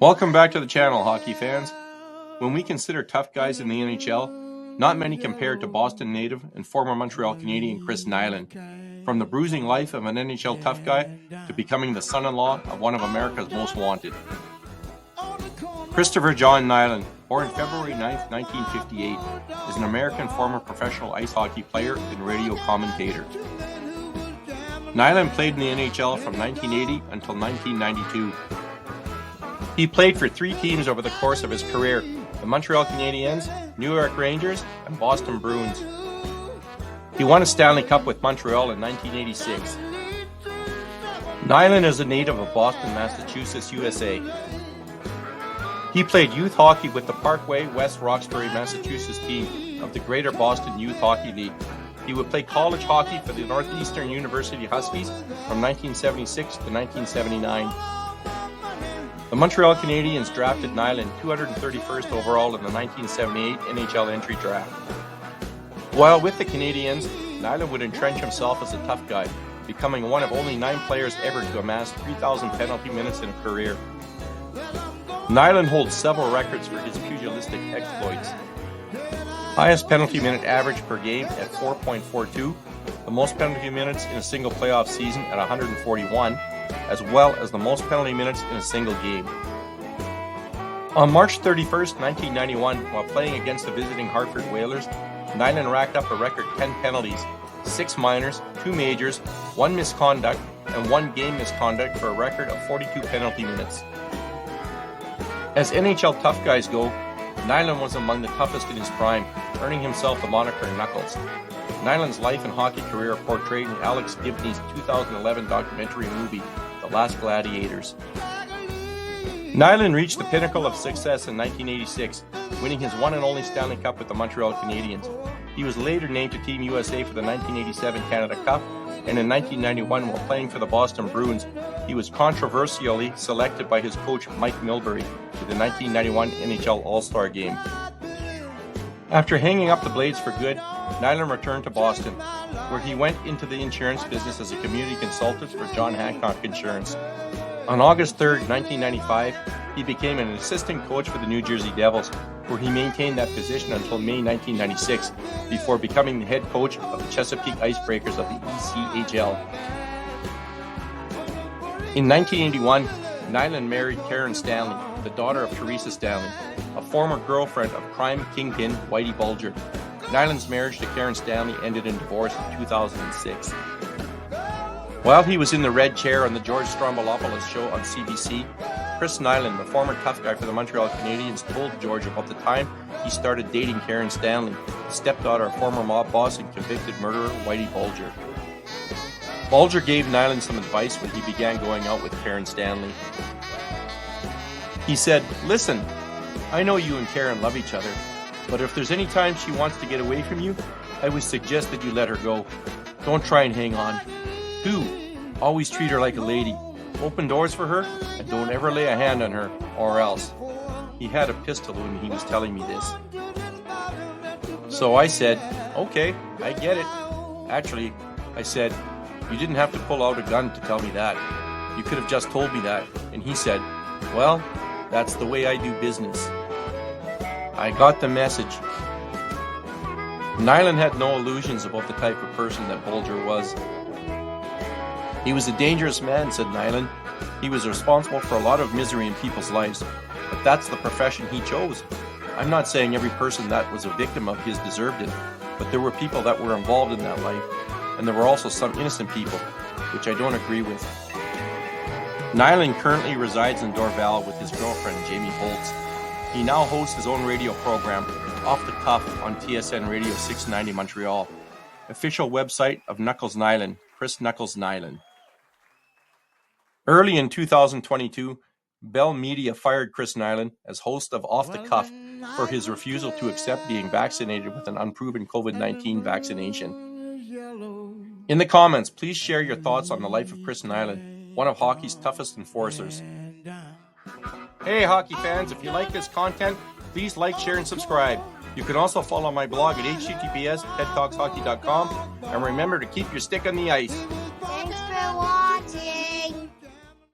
Welcome back to the channel, hockey fans. When we consider tough guys in the NHL, not many compare to Boston native and former Montreal Canadian Chris Nilan. From the bruising life of an NHL tough guy to becoming the son-in-law of one of America's most wanted. Christopher John Nilan, born February 9, 1958, is an American former professional ice hockey player and radio commentator. Nilan played in the NHL from 1980 until 1992. He played for 3 teams over the course of his career: the Montreal Canadiens, New York Rangers, and Boston Bruins. He won a Stanley Cup with Montreal in 1986. Nilan is a native of Boston, Massachusetts, USA. He played youth hockey with the Parkway West Roxbury, Massachusetts team of the Greater Boston Youth Hockey League. He would play college hockey for the Northeastern University Huskies from 1976 to 1979. The Montreal Canadiens drafted Nilan 231st overall in the 1978 NHL entry draft. While with the Canadiens, Nilan would entrench himself as a tough guy, becoming one of only 9 players ever to amass 3,000 penalty minutes in a career. Nilan holds several records for his pugilistic exploits. Highest penalty minute average per game at 4.42, the most penalty minutes in a single playoff season at 141, as well as the most penalty minutes in a single game. On March 31st, 1991, while playing against the visiting Hartford Whalers, Nilan racked up a record 10 penalties, 6 minors, 2 majors, 1 misconduct, and 1 game misconduct for a record of 42 penalty minutes. As NHL tough guys go, Nilan was among the toughest in his prime, earning himself the moniker Knuckles. Nilan's life and hockey career are portrayed in Alex Gibney's 2011 documentary movie, The Last Gladiators. Nilan reached the pinnacle of success in 1986, winning his one and only Stanley Cup with the Montreal Canadiens. He was later named to Team USA for the 1987 Canada Cup, and in 1991, while playing for the Boston Bruins, he was controversially selected by his coach Mike Milbury to the 1991 NHL All-Star Game. After hanging up the blades for good, Nilan returned to Boston, where he went into the insurance business as a community consultant for John Hancock Insurance. On August 3, 1995, he became an assistant coach for the New Jersey Devils, where he maintained that position until May 1996, before becoming the head coach of the Chesapeake Icebreakers of the ECHL. In 1981, Nilan married Karen Stanley, the daughter of Teresa Stanley, a former girlfriend of crime kingpin Whitey Bulger. Nilan's marriage to Karen Stanley ended in divorce in 2006. While he was in the red chair on the George Stroumboulopoulos show on CBC, Chris Nilan, the former tough guy for the Montreal Canadiens, told George about the time he started dating Karen Stanley, the stepdaughter of former mob boss and convicted murderer Whitey Bulger. Bulger gave Nilan some advice when he began going out with Karen Stanley. He said, "Listen, I know you and Karen love each other, but if there's any time she wants to get away from you, I would suggest that you let her go. Don't try and hang on. Do. Always treat her like a lady. Open doors for her, and don't ever lay a hand on her, or else." He had a pistol when he was telling me this. So I said, "Okay, I get it." Actually, I said, "You didn't have to pull out a gun to tell me that. You could have just told me that." And he said, "Well, that's the way I do business." I got the message. Nilan had no illusions about the type of person that Bulger was. "He was a dangerous man," said Nilan. "He was responsible for a lot of misery in people's lives, but that's the profession he chose. I'm not saying every person that was a victim of his deserved it, but there were people that were involved in that life, and there were also some innocent people, which I don't agree with." Nilan currently resides in Dorval with his girlfriend, Jamie Holtz. He now hosts his own radio program, Off the Cuff, on TSN Radio 690 Montreal. Official website of Knuckles Nilan, Chris Knuckles Nilan. Early in 2022, Bell Media fired Chris Nilan as host of Off the Cuff for his refusal to accept being vaccinated with an unproven COVID-19 vaccination. In the comments, please share your thoughts on the life of Chris Nilan, one of hockey's toughest enforcers. Hey hockey fans, if you like this content, please like, share, and subscribe. You can also follow my blog at https.tedtalkshockey.com, and remember to keep your stick on the ice.